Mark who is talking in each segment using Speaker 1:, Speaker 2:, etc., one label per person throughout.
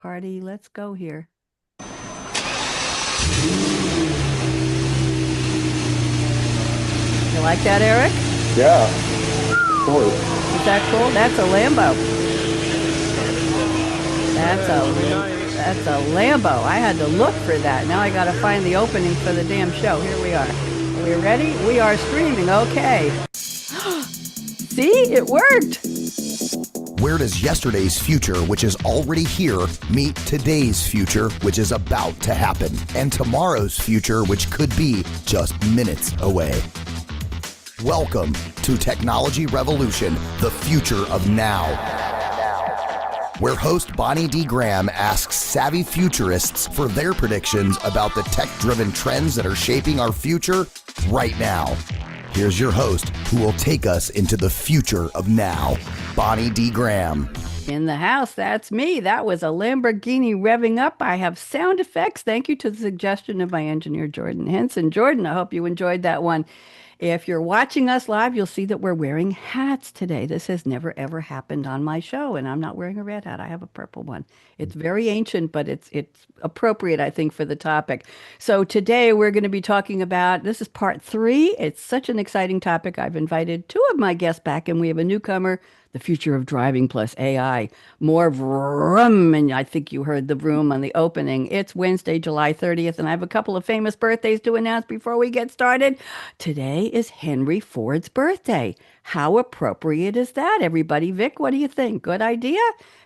Speaker 1: Party, let's go here. You like that, Eric?
Speaker 2: Yeah, cool.
Speaker 1: Is that cool? That's a Lambo. That's a Lambo. I had to look for that. Now I got to find the opening for the damn show. Here we are. Are we ready? We are streaming. Okay. See, it worked.
Speaker 3: Where does yesterday's future, which is already here, meet today's future, which is about to happen, and tomorrow's future, which could be just minutes away? Welcome to Technology Revolution, the future of now, where host Bonnie D. Graham asks savvy futurists for their predictions about the tech-driven trends that are shaping our future right now. Here's your host, who will take us into the future of now, Bonnie D. Graham.
Speaker 1: In the house, that's me. That was a Lamborghini revving up. I have sound effects. Thank you to the suggestion of my engineer, Jordan Henson. Jordan, I hope you enjoyed that one. If you're watching us live, you'll see that we're wearing hats today. This has never, ever happened on my show, and I'm not wearing a red hat. I have a purple one. It's very ancient, but it's appropriate, I think, for the topic. So today we're going to be talking about, this is part 3. It's such an exciting topic. I've invited 2 of my guests back, and we have a newcomer, the future of driving plus AI. More vroom, and I think you heard the vroom on the opening. It's Wednesday, July 30th, and I have a couple of famous birthdays to announce before we get started. Today is Henry Ford's birthday. How appropriate is that, everybody? Vic, what do you think? Good idea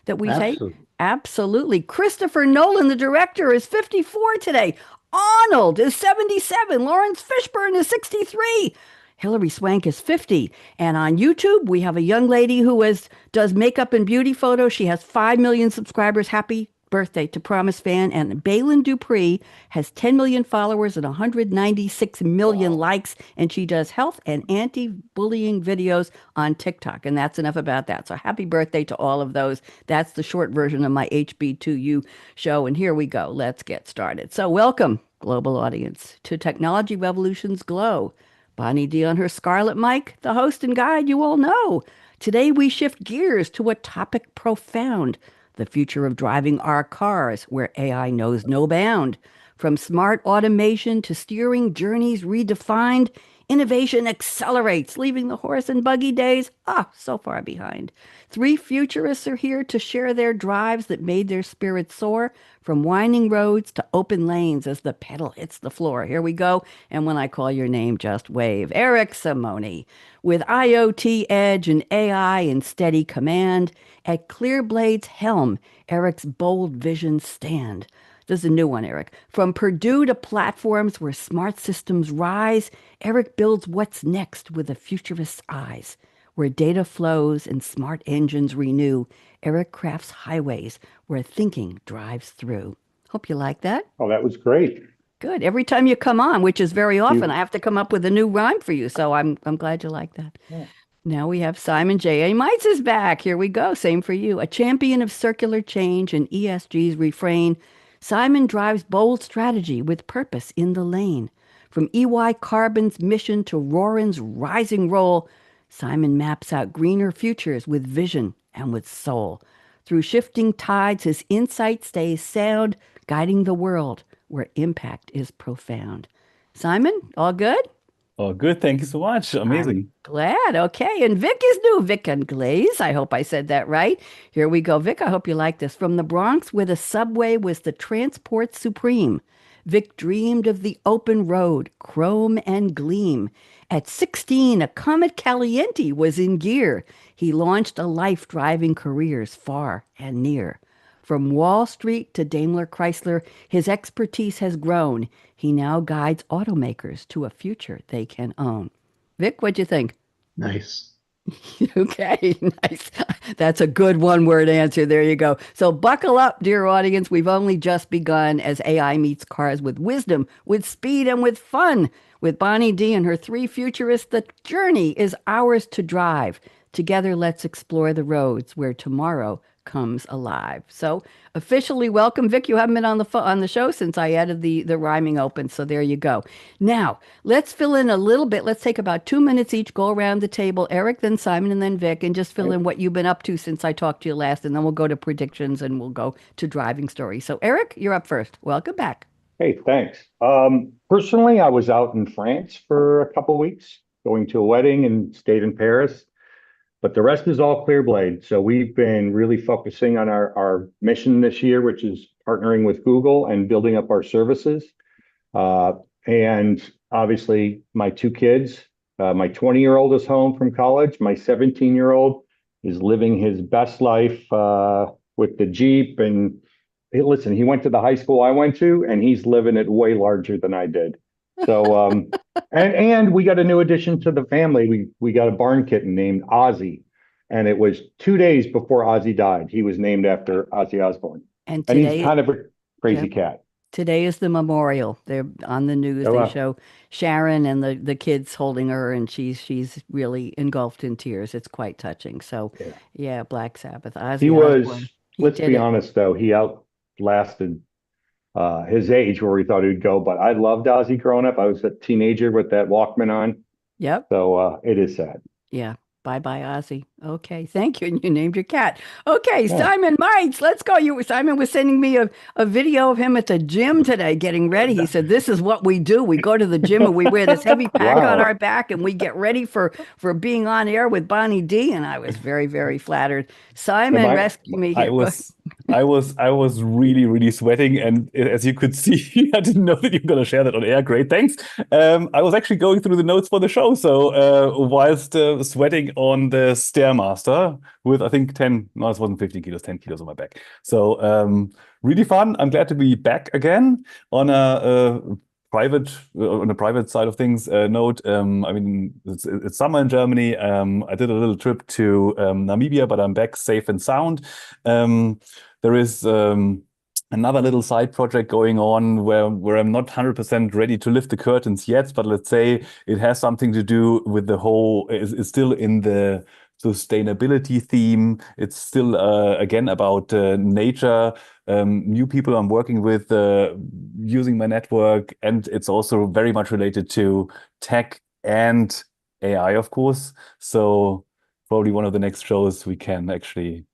Speaker 1: that we say? Absolutely. Christopher Nolan, the director, is 54 today. Arnold is 77. Lawrence Fishburne is 63. Hilary Swank is 50. And on YouTube, we have a young lady who does makeup and beauty photos. She has 5 million subscribers. Happy birthday to Promise Fan. And Balin Dupree has 10 million followers and 196 million likes. And she does health and anti-bullying videos on TikTok. And that's enough about that. So happy birthday to all of those. That's the short version of my HB2U show. And here we go. Let's get started. So welcome, global audience, to Technology Revolution's Glow. Bonnie D on her Scarlett mic, the host and guide you all know. Today we shift gears to a topic profound, the future of driving our cars, where AI knows no bound. From smart automation to steering journeys redefined, innovation accelerates, leaving the horse and buggy days, so far behind. 3 futurists are here to share their drives that made their spirits soar, from winding roads to open lanes as the pedal hits the floor. Here we go. And when I call your name, just wave. Eric Simone. With IoT edge and AI in steady command, at Clearblade's helm, Eric's bold visions stand. This is a new one, Eric. From Purdue to platforms where smart systems rise, Eric builds what's next with a futurist's eyes. Where data flows and smart engines renew, Eric crafts highways where thinking drives through. Hope you like that.
Speaker 2: Oh, that was great.
Speaker 1: Good. Every time you come on, which is very often, I have to come up with a new rhyme for you. So I'm glad you like that. Yeah. Now we have Simon J.A. Meitz is back. Here we go. Same for you. A champion of circular change and ESG's refrain, Simon drives bold strategy with purpose in the lane. From EY Carbon's mission to Roarin's rising role, Simon maps out greener futures with vision and with soul. Through shifting tides, his insight stays sound, guiding the world where impact is profound. Simon, all good?
Speaker 4: Oh, good. Thank you so much. Amazing.
Speaker 1: I'm glad. Okay. And Vic is new. Vic Inglese. I hope I said that right. Here we go. Vic, I hope you like this. From the Bronx, where the subway was the transport supreme, Vic dreamed of the open road, chrome and gleam. At 16, a Comet Caliente was in gear. He launched a life driving careers far and near. From Wall Street to Daimler Chrysler, his expertise has grown. He now guides automakers to a future they can own. Vic, what'd you think?
Speaker 2: Nice.
Speaker 1: Okay, nice. That's a good one-word answer. There you go. So buckle up, dear audience. We've only just begun as AI meets cars with wisdom, with speed, and with fun. With Bonnie D and her 3 futurists, the journey is ours to drive. Together, let's explore the roads where tomorrow comes alive. So officially welcome, Vic. You haven't been on the show since I added the rhyming open. So there you go. Now let's fill in a little bit. Let's take about 2 minutes each. Go around the table, Eric, then Simon, and then Vic, and just fill in what you've been up to since I talked to you last, and then we'll go to predictions and we'll go to driving stories. So Eric, you're up first. Welcome back.
Speaker 2: Hey, thanks. Personally, I was out in France for a couple weeks, going to a wedding and stayed in Paris. But the rest is all clear blade. So we've been really focusing on our mission this year, which is partnering with Google and building up our services. And obviously, my two kids, my 20-year-old is home from college. My 17-year-old is living his best life with the Jeep. And hey, listen, he went to the high school I went to, and he's living it way larger than I did. So, and we got a new addition to the family. We got a barn kitten named Ozzy, and it was 2 days before Ozzy died. He was named after Ozzy Osbourne,
Speaker 1: And
Speaker 2: and he's
Speaker 1: today,
Speaker 2: kind of a crazy cat.
Speaker 1: today is the memorial. They're on the news.
Speaker 2: Oh,
Speaker 1: They
Speaker 2: wow.
Speaker 1: show Sharon and the kids holding her, and she's really engulfed in tears. It's quite touching. So,
Speaker 2: Yeah.
Speaker 1: yeah, Black Sabbath,
Speaker 2: He
Speaker 1: Ozzy Osbourne.
Speaker 2: was,
Speaker 1: He
Speaker 2: let's
Speaker 1: did
Speaker 2: be
Speaker 1: it.
Speaker 2: honest, though, he outlasted his age where we thought he'd go. But I loved Ozzy growing up. I was a teenager with that Walkman on.
Speaker 1: Yep.
Speaker 2: So it is sad.
Speaker 1: Yeah. Bye bye, Ozzy. Okay, thank you. And you named your cat. Okay,
Speaker 2: Yeah.
Speaker 1: Simon Meitz, let's go. Simon was sending me a video of him at the gym today getting ready. He said, "This is what we do. We go to the gym and we wear this heavy pack on
Speaker 2: Wow.
Speaker 1: our back and we get ready for being on air with Bonnie D." And I was very, very flattered. Simon,
Speaker 2: Am I-
Speaker 1: rescue me
Speaker 4: I
Speaker 1: here.
Speaker 4: was really, really sweating, and as you could see, I didn't know that you're going to share that on air. Great, thanks. I was actually going through the notes for the show, so whilst sweating on the Stairmaster with I think 10, no, it wasn't 15 kilos, 10 kilos on my back. So really fun. I'm glad to be back again on a private side of things note. I mean, it's summer in Germany. I did a little trip to Namibia, but I'm back safe and sound. There is another little side project going on where I'm not 100% ready to lift the curtains yet, but let's say it has something to do with the whole, it's still in the sustainability theme. It's still again about nature, new people I'm working with, using my network, and it's also very much related to tech and AI, of course. So probably one of the next shows we can actually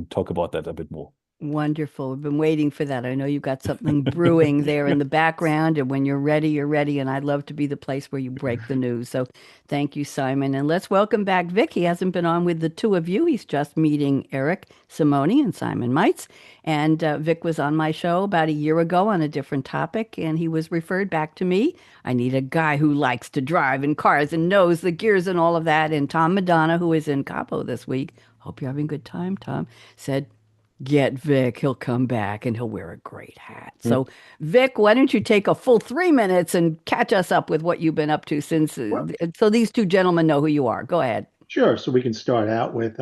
Speaker 4: talk about that a bit more.
Speaker 1: Wonderful. I've been waiting for that. I know you've got something brewing there in the background, and when you're ready, you're ready. And I'd love to be the place where you break the news. So thank you, Simon. And let's welcome back Vic. He hasn't been on with the two of you. He's just meeting Eric, Simone, and Simon Meitz. And Vic was on my show about a year ago on a different topic, and he was referred back to me. I need a guy who likes to drive in cars and knows the gears and all of that. And Tom Madonna, who is in Cabo this week, hope you're having a good time, Tom, said, "Get Vic, he'll come back and he'll wear a great hat." So, Vic, why don't you take a full 3 minutes and catch us up with what you've been up to since, so these two gentlemen know who you are. Go ahead.
Speaker 5: Sure. So we can start out with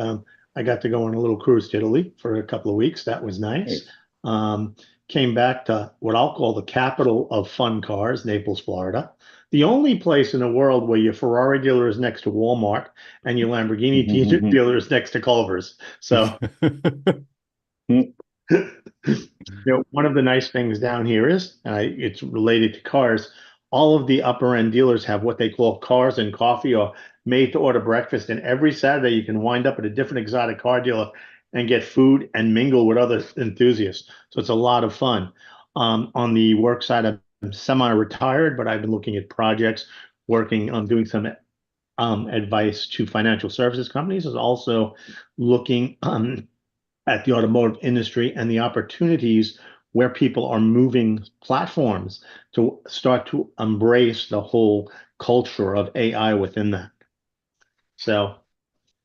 Speaker 5: I got to go on a little cruise to Italy for a couple of weeks. That was nice. Came back to what I'll call the capital of fun cars, Naples, Florida. The only place in the world where your Ferrari dealer is next to Walmart and your Lamborghini dealer is next to Culver's. So, one of the nice things down here is it's related to cars. All of the upper end dealers have what they call cars and coffee or made to order breakfast. And every Saturday you can wind up at a different exotic car dealer and get food and mingle with other enthusiasts. So it's a lot of fun. On the work side, I'm semi-retired, but I've been looking at projects, working on doing some advice to financial services companies. Is also looking at the automotive industry and the opportunities where people are moving platforms to start to embrace the whole culture of AI within that. So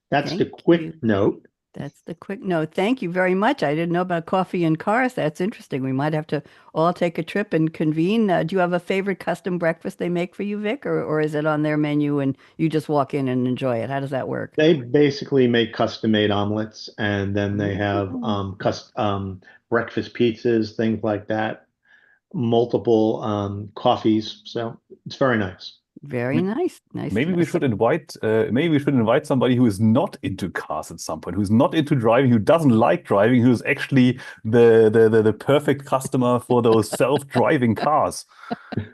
Speaker 5: that's the quick note.
Speaker 1: That's the quick note. Thank you very much. I didn't know about coffee and cars. That's interesting. We might have to all take a trip and convene. Do you have a favorite custom breakfast they make for you, Vic, or is it on their menu and you just walk in and enjoy it? How does that work?
Speaker 5: They basically make custom-made omelets, and then they have breakfast pizzas, things like that, multiple coffees. So it's very nice.
Speaker 1: Very nice. Nice to
Speaker 4: Maybe
Speaker 1: know.
Speaker 4: we should invite somebody who is not into cars at some point, who's not into driving, who doesn't like driving, who's actually the perfect customer for those self-driving cars.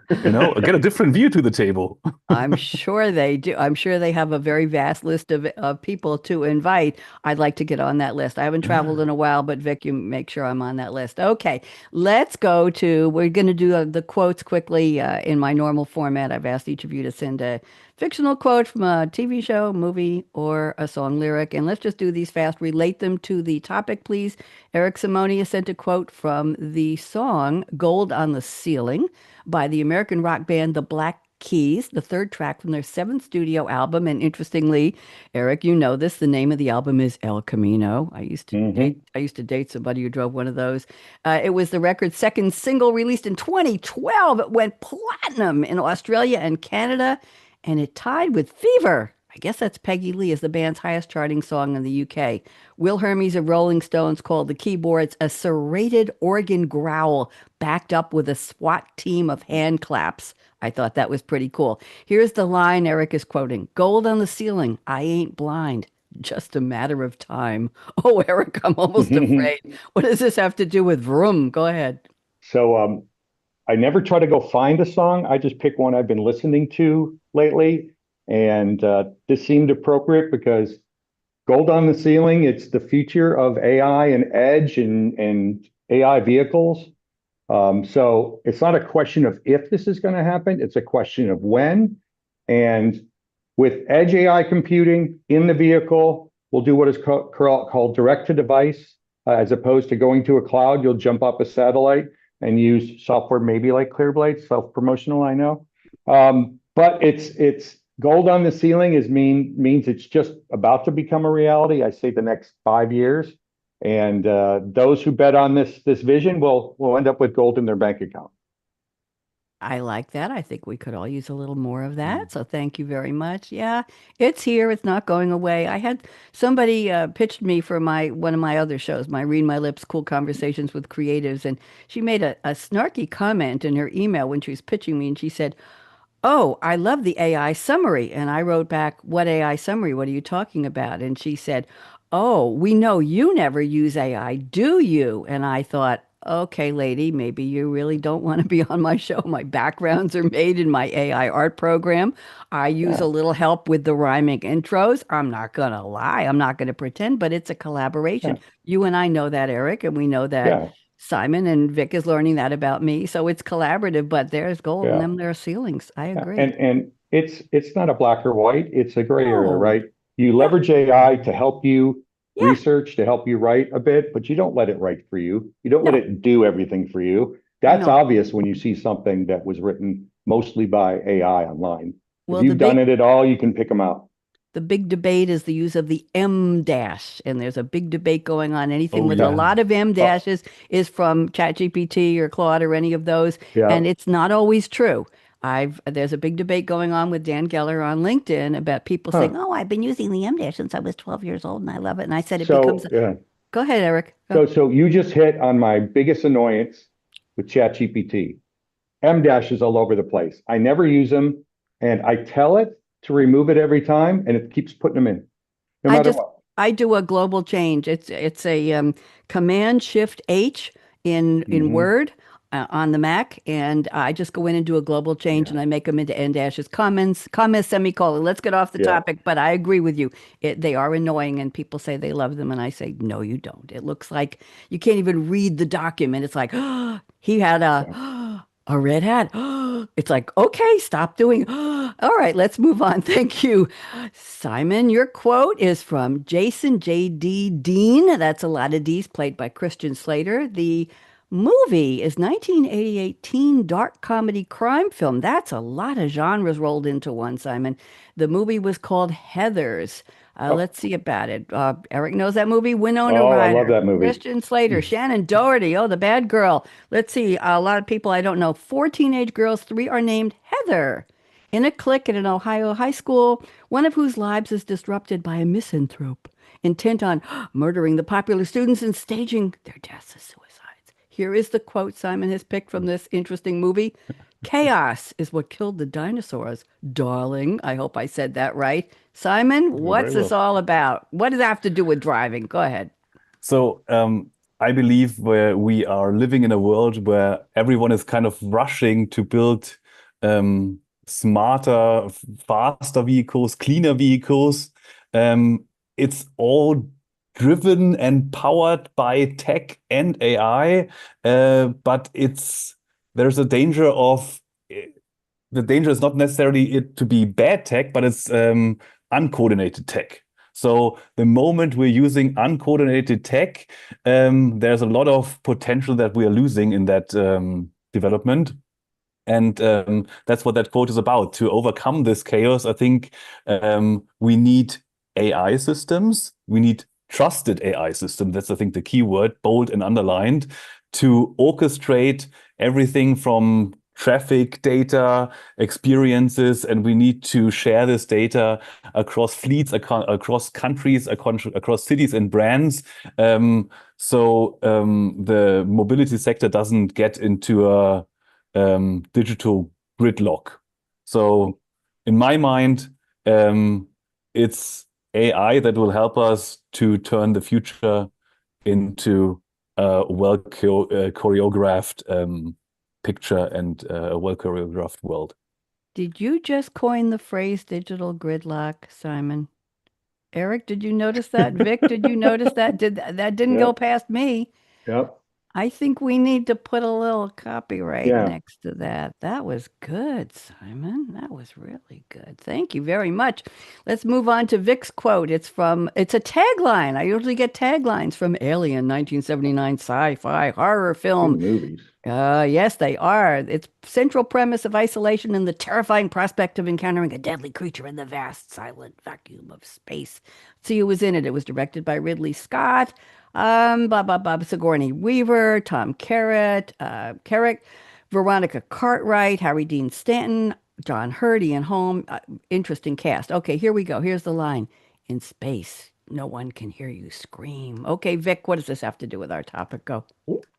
Speaker 4: Get a different view to the table.
Speaker 1: I'm sure they do. I'm sure they have a very vast list of people to invite. I'd like to get on that list. I haven't traveled in a while, but Vic, you make sure I'm on that list. Okay, we're going to do the quotes quickly in my normal format. I've asked each of you to send a fictional quote from a TV show, movie, or a song lyric. And let's just do these fast. Relate them to the topic, please. Eric Simone has sent a quote from the song Gold on the Ceiling by the American rock band The Black Keys, the third track from their seventh studio album. And interestingly, Eric, you know this, the name of the album is El Camino. I used to date somebody who drove one of those. It was the record's second single released in 2012. It went platinum in Australia and Canada, and it tied with Fever. I guess that's Peggy Lee as the band's highest charting song in the UK. Will Hermes of Rolling Stones called the keyboards a serrated organ growl backed up with a SWAT team of hand claps. I thought that was pretty cool. Here's the line Eric is quoting. Gold on the ceiling. I ain't blind. Just a matter of time. Oh, Eric, I'm almost afraid. What does this have to do with Vroom? Go ahead.
Speaker 2: So I never try to go find a song. I just pick one I've been listening to lately. And this seemed appropriate because gold on the ceiling, it's the future of AI and edge and AI vehicles. So it's not a question of if this is going to happen, it's a question of when. And with edge AI computing in the vehicle, we'll do what is called direct to device, as opposed to going to a cloud. You'll jump up a satellite and use software maybe like Clearblade, self-promotional, I know. But it's gold on the ceiling means it's just about to become a reality. I say the next 5 years. And those who bet on this vision will end up with gold in their bank account.
Speaker 1: I like that. I think we could all use a little more of that. So thank you very much. Yeah, it's here. It's not going away. I had somebody pitched me for one of my other shows, my Read My Lips Cool Conversations with Creatives, and she made a snarky comment in her email when she was pitching me, and she said, "Oh, I love the AI summary." And I wrote back, "What AI summary? What are you talking about?" And she said, "Oh, we know you never use AI, do you?" And I thought, okay, lady, maybe you really don't want to be on my show. My backgrounds are made in my AI art program. I use a little help with the rhyming intros. I'm not going to lie. I'm not going to pretend, but it's a collaboration. You and I know that, Eric, and we know that Simon and Vic is learning that about me. So it's collaborative, but there's gold in them. There are ceilings. I agree.
Speaker 2: And it's not a black or white. It's a gray area,
Speaker 1: No.
Speaker 2: right? You leverage AI to help you
Speaker 1: Yeah.
Speaker 2: research, to help you write a bit, but you don't let it write for you. You don't let it do everything for you. That's obvious when you see something that was written mostly by AI online.
Speaker 1: Well,
Speaker 2: if you've done it at all, you can pick them out.
Speaker 1: The big debate is the use of the M dash, and there's a big debate going on. Anything with a lot of M dashes is from ChatGPT or Claude or any of those, and it's not always true. There's a big debate going on with Dan Geller on LinkedIn about people saying, "Oh, I've been using the M dash since I was 12 years old, and I love it." And I said, Go ahead, Eric.
Speaker 2: So you just hit on my biggest annoyance with ChatGPT. M dashes all over the place. I never use them, and I tell it to remove it every time, and it keeps putting them in, no matter what.
Speaker 1: I do a global change. It's a Command Shift H in Word on the Mac, and I just go in and do a global change, and I make them into N dashes, commas, semicolon. Let's get off the topic, but I agree with you. They are annoying, and people say they love them, and I say, no, you don't. It looks like you can't even read the document. It's like, oh, he had a red hat. It's like, okay, stop doing. All right, let's move on. Thank you. Simon, your quote is from Jason J.D. Dean. That's a lot of D's, played by Christian Slater. The movie is 1988 teen dark comedy crime film. That's a lot of genres rolled into one, Simon. The movie was called Heathers. Let's see about it. Eric knows that movie. Winona Ryder.
Speaker 2: I love that movie.
Speaker 1: Christian Slater, Shannon Doherty. Oh, the bad girl. Let's see. A lot of people I don't know. 4 teenage girls. 3 are named Heather. In a clique at an Ohio high school, one of whose lives is disrupted by a misanthrope, intent on murdering the popular students and staging their deaths as suicides. Here is the quote Simon has picked from this interesting movie. Chaos is what killed the dinosaurs, darling. I hope I said that right. Simon, what's
Speaker 4: Very
Speaker 1: this
Speaker 4: well.
Speaker 1: all about? What does that have to do with driving? Go ahead.
Speaker 4: So I believe where we are living in a world where everyone is kind of rushing to build smarter, faster vehicles, cleaner vehicles. Um, it's all driven and powered by tech and AI, but there's a danger of the danger is not necessarily it to be bad tech, but it's uncoordinated tech. So the moment we're using uncoordinated tech, there's a lot of potential that we are losing in that development. And that's what that quote is about. To overcome this chaos, I think we need AI systems. We need trusted AI systems. That's, I think, the key word, bold and underlined, to orchestrate everything from traffic data, experiences, and we need to share this data across fleets, across countries, across cities and brands. So the mobility sector doesn't get into a digital gridlock. So in my mind, it's AI that will help us to turn the future into a well choreographed picture and a well choreographed world.
Speaker 1: Did you just coin the phrase digital gridlock, Simon? Eric, did you notice that? Vic, did you notice that? That didn't go
Speaker 2: Yep.
Speaker 1: past me?
Speaker 2: Yep.
Speaker 1: I think we need to put a little copyright
Speaker 2: Yeah.
Speaker 1: next to that. That was good, Simon. That was really good. Thank you very much. Let's move on to Vic's quote. It's a tagline. I usually get taglines from Alien 1979 sci-fi horror film.
Speaker 2: Good movies.
Speaker 1: Yes, they are. Its central premise of isolation and the terrifying prospect of encountering a deadly creature in the vast, silent vacuum of space. Let's see who was in it. It was directed by Ridley Scott, Bob Sigourney Weaver, Tom Carrick, Veronica Cartwright, Harry Dean Stanton, John Hurt, Ian Holm. Interesting cast. Okay, here we go. Here's the line. In space, no one can hear you scream. Okay, Vic, what does this have to do with our topic? Go.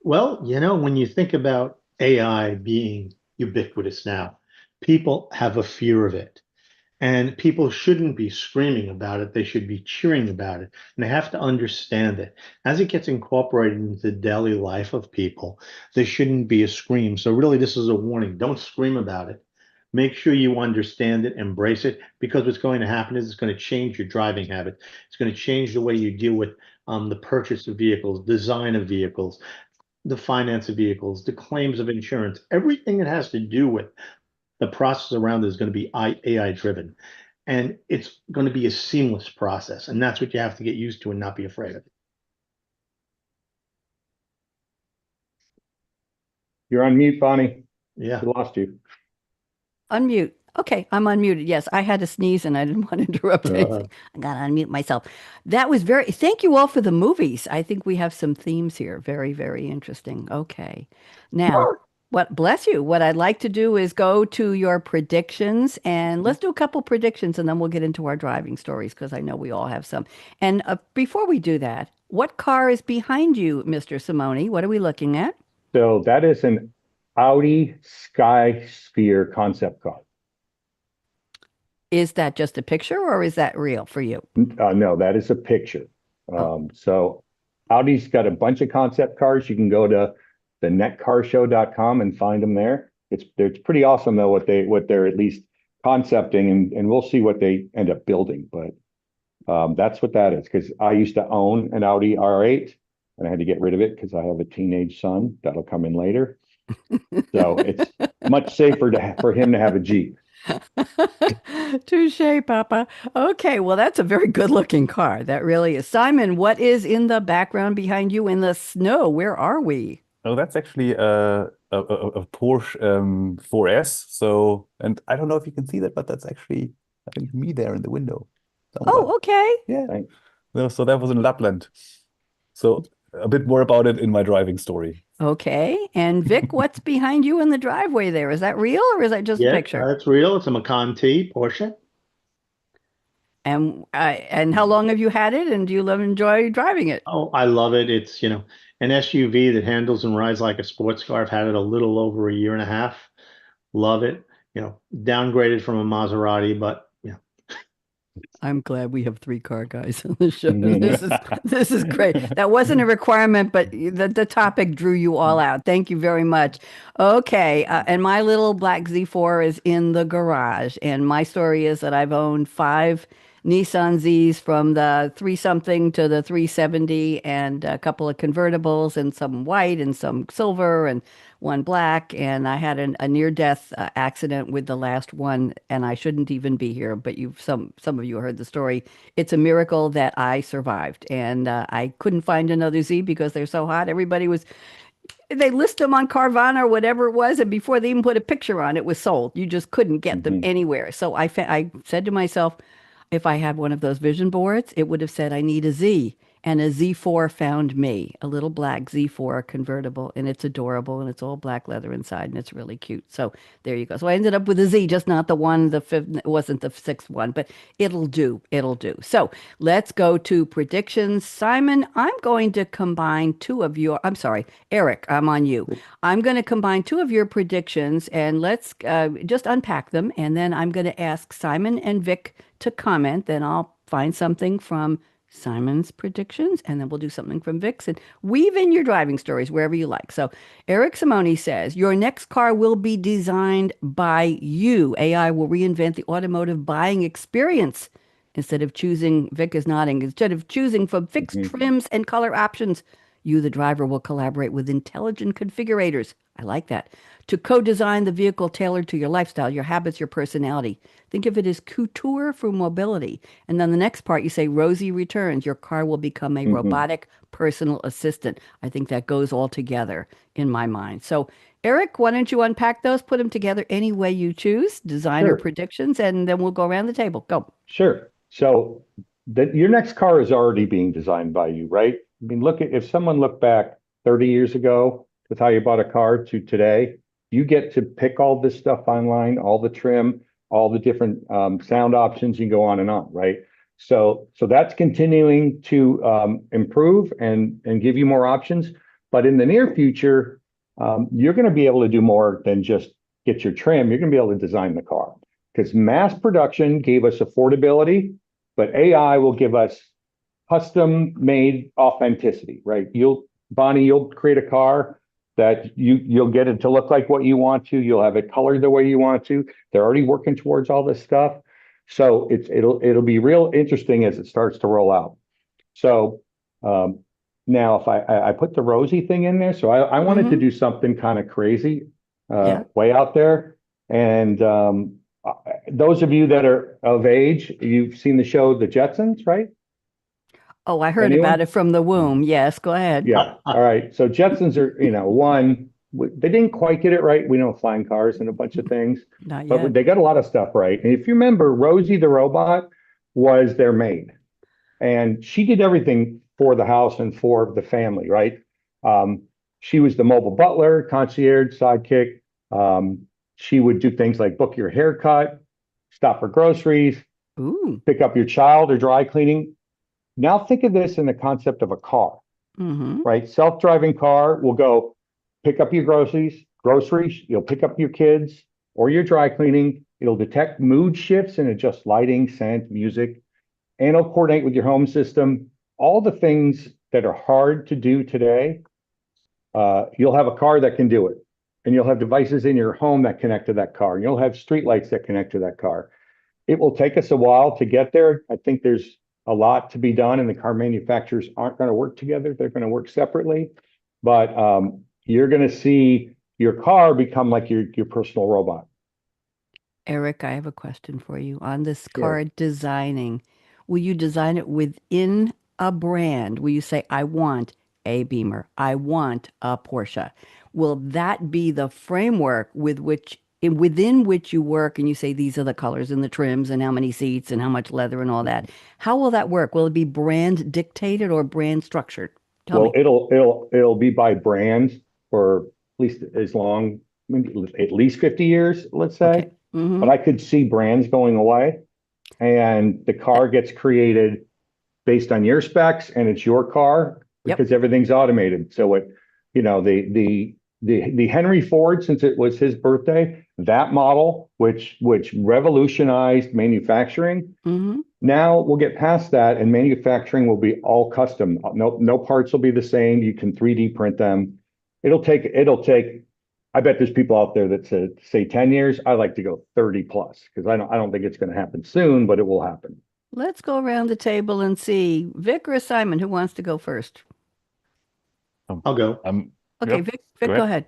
Speaker 5: Well, when you think about AI being ubiquitous now, people have a fear of it. And people shouldn't be screaming about it. They should be cheering about it. And they have to understand it. As it gets incorporated into the daily life of people, there shouldn't be a scream. So really, this is a warning. Don't scream about it. Make sure you understand it, embrace it, because what's going to happen is it's going to change your driving habit. It's going to change the way you deal with the purchase of vehicles, design of vehicles, the finance of vehicles, the claims of insurance, everything that has to do with the process around it is going to be AI driven. And it's going to be a seamless process. And that's what you have to get used to and not be afraid of.
Speaker 2: You're on mute, Bonnie.
Speaker 5: Yeah.
Speaker 2: We lost you.
Speaker 1: Unmute. Okay, I'm unmuted. Yes, I had to sneeze and I didn't want to interrupt anything. I got to unmute myself. That was thank you all for the movies. I think we have some themes here. Very, very interesting. Okay. Now, bless you. What I'd like to do is go to your predictions and let's do a couple predictions and then we'll get into our driving stories because I know we all have some. And before we do that, what car is behind you, Mr. Simone? What are we looking at?
Speaker 2: So that is an Audi Skysphere concept car.
Speaker 1: Is that just a picture or is that real for you?
Speaker 2: No, that is a picture. So Audi's got a bunch of concept cars. You can go to the netcarshow.com and find them there. It's pretty awesome though what they're at least concepting, and we'll see what they end up building. But that's what that is, because I used to own an Audi R8 and I had to get rid of it because I have a teenage son that'll come in later. So it's much safer for him to have a Jeep.
Speaker 1: Touche, Papa. Okay, well, that's a very good looking car. That really is. Simon, what is in the background behind you in the snow? Where are we?
Speaker 4: Oh, that's actually a Porsche 4S. So, and I don't know if you can see that, but that's actually, I think, me there in the window somewhere.
Speaker 1: Oh, okay.
Speaker 4: Yeah.
Speaker 2: Thanks.
Speaker 4: No, so that was in Lapland. So a bit more about it in my driving story.
Speaker 1: Okay. And Vic, what's behind you in the driveway there? Is that real or is that just a picture?
Speaker 5: That's real. It's a Macan T Porsche.
Speaker 1: And how long have you had it? And do you enjoy driving it?
Speaker 5: Oh, I love it. It's, an SUV that handles and rides like a sports car. I've had it a little over a year and a half. Love it. Downgraded from a Maserati, but yeah.
Speaker 1: I'm glad we have three car guys on the show. This is great. That wasn't a requirement, but the topic drew you all out. Thank you very much. Okay, and my little black Z4 is in the garage, and my story is that I've owned five Nissan Zs from the 3 something to the 370, and a couple of convertibles, and some white and some silver and one black. And I had a near death accident with the last one, and I shouldn't even be here, but some of you heard the story. It's a miracle that I survived, and I couldn't find another Z because they're so hot. They list them on Carvana or whatever it was, and before they even put a picture on, it was sold. You just couldn't get them anywhere. So I said to myself, if I had one of those vision boards, it would have said, I need a Z. And a Z4 found me, a little black Z4 convertible, and it's adorable, and it's all black leather inside, and it's really cute. So there you go. So I ended up with a Z, just not the one, the fifth, it wasn't the sixth one, but it'll do. It'll do. So let's go to predictions. Simon, I'm going to combine I'm sorry, Eric, I'm on you. I'm going to combine two of your predictions, and let's just unpack them. And then I'm going to ask Simon and Vic to comment. Then I'll find something from Simon's predictions, and then we'll do something from Vic's, and weave in your driving stories wherever you like. So Eric Simone says, your next car will be designed by you. AI will reinvent the automotive buying experience. Instead of choosing, Vic is nodding, instead of choosing from fixed trims and color options, you, the driver, will collaborate with intelligent configurators. I like that. To co-design the vehicle tailored to your lifestyle, your habits, your personality. Think of it as couture for mobility. And then the next part, you say, Rosie returns. Your car will become a robotic personal assistant. I think that goes all together in my mind. So, Eric, why don't you unpack those, put them together any way you choose, designer predictions, and then we'll go around the table. Go.
Speaker 2: Sure. So your next car is already being designed by you, right? I mean, if someone looked back 30 years ago with how you bought a car to today, you get to pick all this stuff online, all the trim, all the different sound options. You can go on and on, right? So that's continuing to improve and give you more options. But in the near future, you're going to be able to do more than just get your trim. You're going to be able to design the car, because mass production gave us affordability, but AI will give us custom-made authenticity, right? Bonnie, you'll create a car that you'll get it to look like what you want to. You'll have it colored the way you want to. They're already working towards all this stuff. So it'll be real interesting as it starts to roll out. So now if I put the Rosie thing in there, so I wanted to do something kind of crazy, way out there. And those of you that are of age, you've seen the show The Jetsons, right?
Speaker 1: Oh, I heard about it from the womb. Yes, go ahead.
Speaker 2: Yeah. All right. So Jetsons are, they didn't quite get it right. We know flying cars and a bunch of things, but they got a lot of stuff right. And if you remember, Rosie the robot was their maid, and she did everything for the house and for the family, right? She was the mobile butler, concierge, sidekick. She would do things like book your haircut, stop for groceries, pick up your child or dry cleaning. Now think of this in the concept of a car, right? Self-driving car will go pick up your groceries, you'll pick up your kids or your dry cleaning. It'll detect mood shifts and adjust lighting, scent, music, and it'll coordinate with your home system. All the things that are hard to do today, you'll have a car that can do it. And you'll have devices in your home that connect to that car. And you'll have streetlights that connect to that car. It will take us a while to get there. I think there's a lot to be done, and the car manufacturers aren't going to work together. They're going to work separately. But you're going to see your car become like your personal robot.
Speaker 1: Eric, I have a question for you on this car designing. Will you design it within a brand? Will you say, I want a Beamer, I want a Porsche? Will that be the framework within which you work, and you say these are the colors and the trims and how many seats and how much leather and all that? How will that work? Will it be brand dictated or brand structured? Tell me.
Speaker 2: It'll be by brand for at least as long, maybe at least 50 years, let's say.
Speaker 1: Okay.
Speaker 2: But I could see brands going away, and the car gets created based on your specs, and it's your car because everything's automated. So the the Henry Ford, since it was his birthday, that model, which revolutionized manufacturing.
Speaker 1: Mm-hmm.
Speaker 2: Now we'll get past that, and manufacturing will be all custom. No parts will be the same. You can 3D print them. It'll take. I bet there's people out there that say 10 years. I like to go 30 plus because I don't think it's going to happen soon, but it will happen.
Speaker 1: Let's go around the table and see. Vic or Simon, who wants to go first?
Speaker 5: I'll go.
Speaker 1: Okay,
Speaker 4: Yep.
Speaker 1: Vic, go ahead.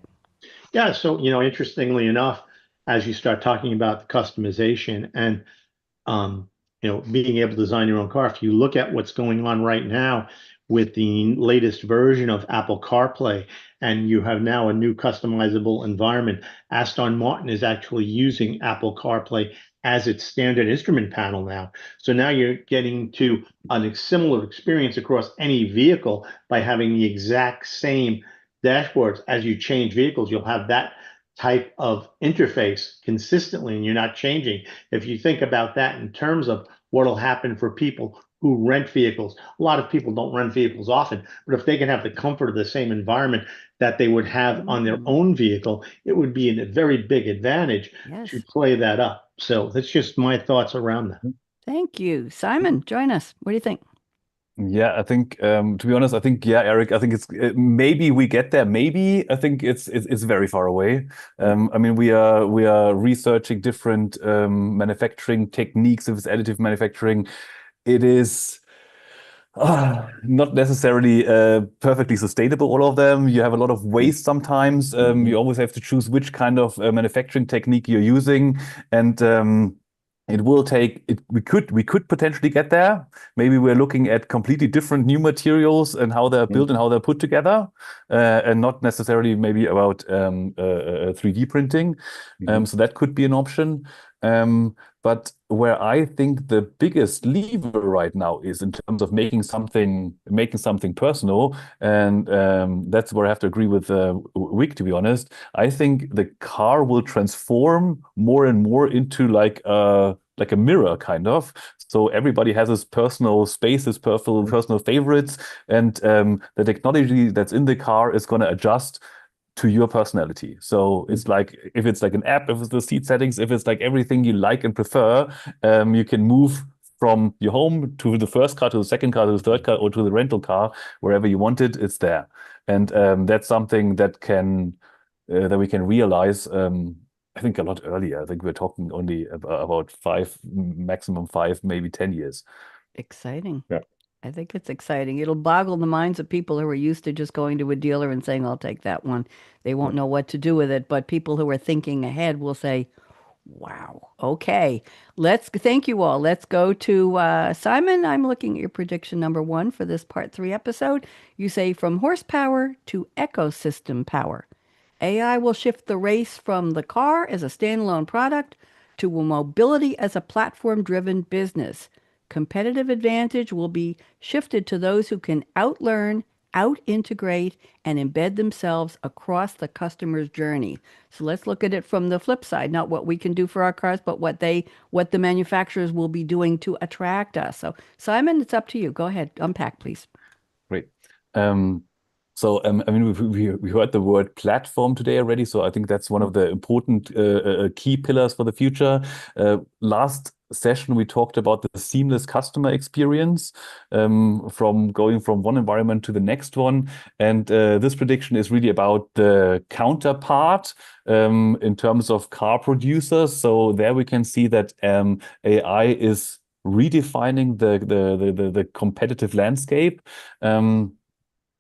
Speaker 5: Yeah, so interestingly enough, as you start talking about the customization and being able to design your own car, if you look at what's going on right now with the latest version of Apple CarPlay, and you have now a new customizable environment, Aston Martin is actually using Apple CarPlay as its standard instrument panel now. So now you're getting to a similar experience across any vehicle by having the exact same dashboards. As you change vehicles, you'll have that type of interface consistently, and you're not changing. If you think about that in terms of what'll happen for people who rent vehicles, a lot of people don't rent vehicles often, but if they can have the comfort of the same environment that they would have on their own vehicle, it would be a very big advantage to play that up. So that's just my thoughts around that.
Speaker 1: Thank you. Simon, join us. What do you think?
Speaker 4: Yeah, I think to be honest, I think Eric, I think it's maybe we get there. Maybe I think it's very far away. I mean, we are researching different manufacturing techniques. If it's additive manufacturing, it is not necessarily perfectly sustainable. All of them. You have a lot of waste sometimes. You always have to choose which kind of manufacturing technique you're using, and it will take it. We could potentially get there. Maybe we're looking at completely different new materials and how they're built and how they're put together, and not necessarily maybe about 3D printing. So that could be an option. But where I think the biggest lever right now is in terms of making something personal, and that's where I have to agree with Wick, to be honest. I think the car will transform more and more into like a mirror, kind of. So everybody has his personal space, his personal favorites, and the technology that's in the car is going to adjust to your personality. So it's like, if it's like an app, if it's the seat settings, if it's like everything you like and prefer, you can move from your home to the first car, to the second car, to the third car, or to the rental car, wherever you want it, it's there. And that's something that we can realize, I think a lot earlier. I think we're talking only about maximum 5, maybe 10 years.
Speaker 1: Exciting.
Speaker 2: Yeah.
Speaker 1: I think it's exciting. It'll boggle the minds of people who are used to just going to a dealer and saying, I'll take that one. They won't know what to do with it. But people who are thinking ahead will say, wow, okay. Thank you all. Let's go to Simon. I'm looking at your prediction number 1 for this part 3 episode. You say from horsepower to ecosystem power. AI will shift the race from the car as a standalone product to mobility as a platform-driven business. Competitive advantage will be shifted to those who can outlearn, out-integrate, and embed themselves across the customer's journey. So let's look at it from the flip side, not what we can do for our cars, but what the manufacturers will be doing to attract us. So Simon, it's up to you. Go ahead, unpack, please.
Speaker 4: Great. So, I mean, we heard the word platform today already, so I think that's one of the important key pillars for the future. Last session, we talked about the seamless customer experience, from going from one environment to the next one. And this prediction is really about the counterpart in terms of car producers. So there we can see that AI is redefining the competitive landscape.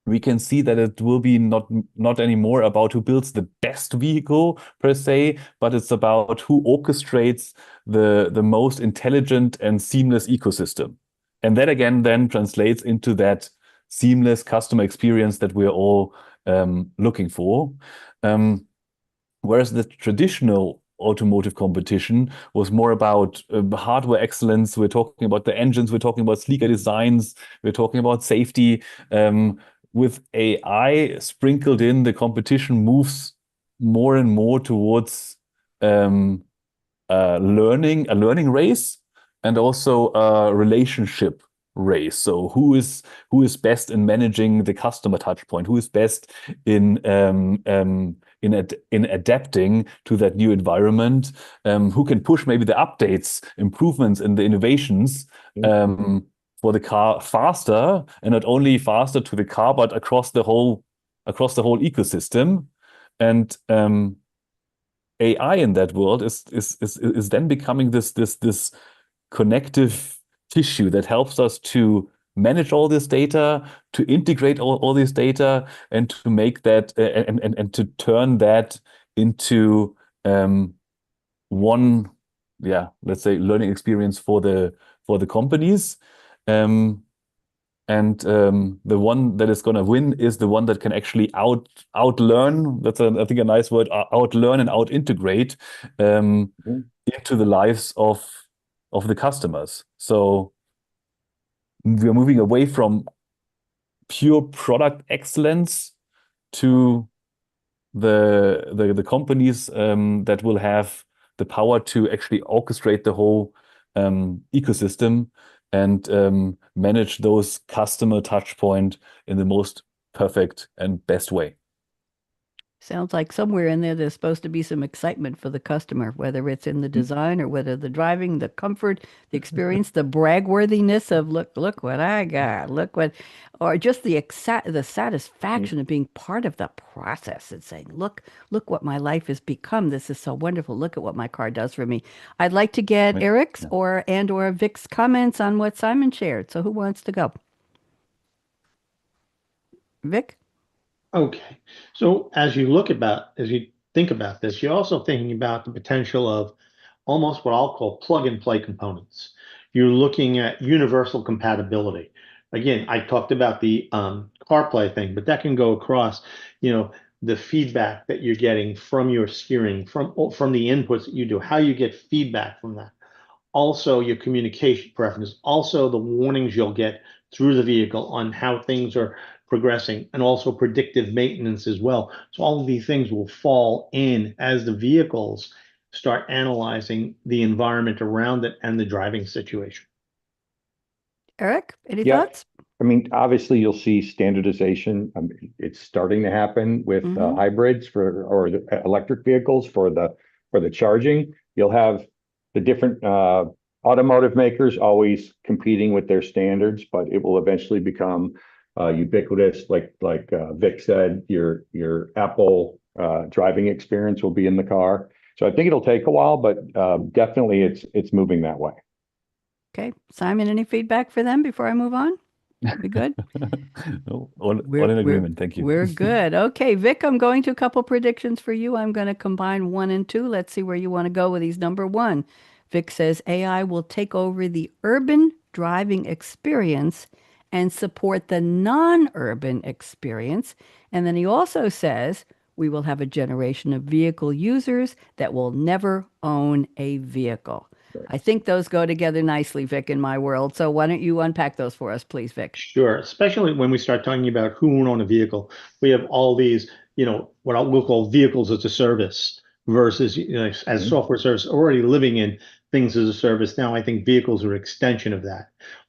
Speaker 4: We can see that it will be not anymore about who builds the best vehicle per se, but it's about who orchestrates the most intelligent and seamless ecosystem. And that again then translates into that seamless customer experience that we're all looking for. Whereas the traditional automotive competition was more about hardware excellence. We're talking about the engines, we're talking about sleeker designs, we're talking about safety. With AI sprinkled in, the competition moves more and more towards a learning race, and also a relationship race. So who is best in managing the customer touch point? Who is best in in adapting to that new environment? Who can push maybe the updates, improvements, and the innovations for the car faster, and not only faster to the car, but across the whole ecosystem. And AI in that world is then becoming this connective tissue that helps us to manage all this data, to integrate all this data, and to make that and to turn that into one, let's say, learning experience for the companies. And the one that is going to win is the one that can actually outlearn. That's I think a nice word. Outlearn and out integrate into the lives of the customers. So we are moving away from pure product excellence to the companies that will have the power to actually orchestrate the whole ecosystem and manage those customer touch point in the most perfect and best way.
Speaker 1: Sounds like somewhere in there's supposed to be some excitement for the customer, whether it's in the design or whether the driving, the comfort, the experience, the bragworthiness of look what I got, or just the satisfaction of being part of the process and saying, look what my life has become. This is so wonderful. Look at what my car does for me. I'd like to get
Speaker 4: Right.
Speaker 1: Eric's
Speaker 4: Yeah.
Speaker 1: or Vic's comments on what Simon shared. So who wants to go? Vic?
Speaker 5: Okay. So as you think about this, you're also thinking about the potential of almost what I'll call plug and play components. You're looking at universal compatibility. Again, I talked about the CarPlay thing, but that can go across, the feedback that you're getting from your steering, from the inputs that you do, how you get feedback from that. Also your communication preferences, also the warnings you'll get through the vehicle on how things are progressing, and also predictive maintenance as well. So all of these things will fall in as the vehicles start analyzing the environment around it and the driving situation.
Speaker 1: Eric, any
Speaker 2: Yeah.
Speaker 1: thoughts?
Speaker 2: I mean, obviously, you'll see standardization. It's starting to happen with hybrids or the electric vehicles for the charging. You'll have the different automotive makers always competing with their standards, but it will eventually become ubiquitous. Like Vic said, your Apple driving experience will be in the car. So I think it'll take a while, but definitely it's moving that way.
Speaker 1: Okay. Simon, any feedback for them before I move on? We good?
Speaker 4: No, all in agreement. Thank you.
Speaker 1: We're good. Okay, Vic, I'm going to a couple predictions for you. I'm going to combine 1 and 2. Let's see where you want to go with these. Number 1, Vic says AI will take over the urban driving experience and support the non-urban experience. And then he also says we will have a generation of vehicle users that will never own a vehicle. I think those go together nicely, Vic, in my world. So why don't you unpack those for us, please, Vic?
Speaker 5: Sure, especially when we start talking about who will own a vehicle. We have all these, what we'll call vehicles as a service versus as software service, already living in things as a service. Now, I think vehicles are an extension of that.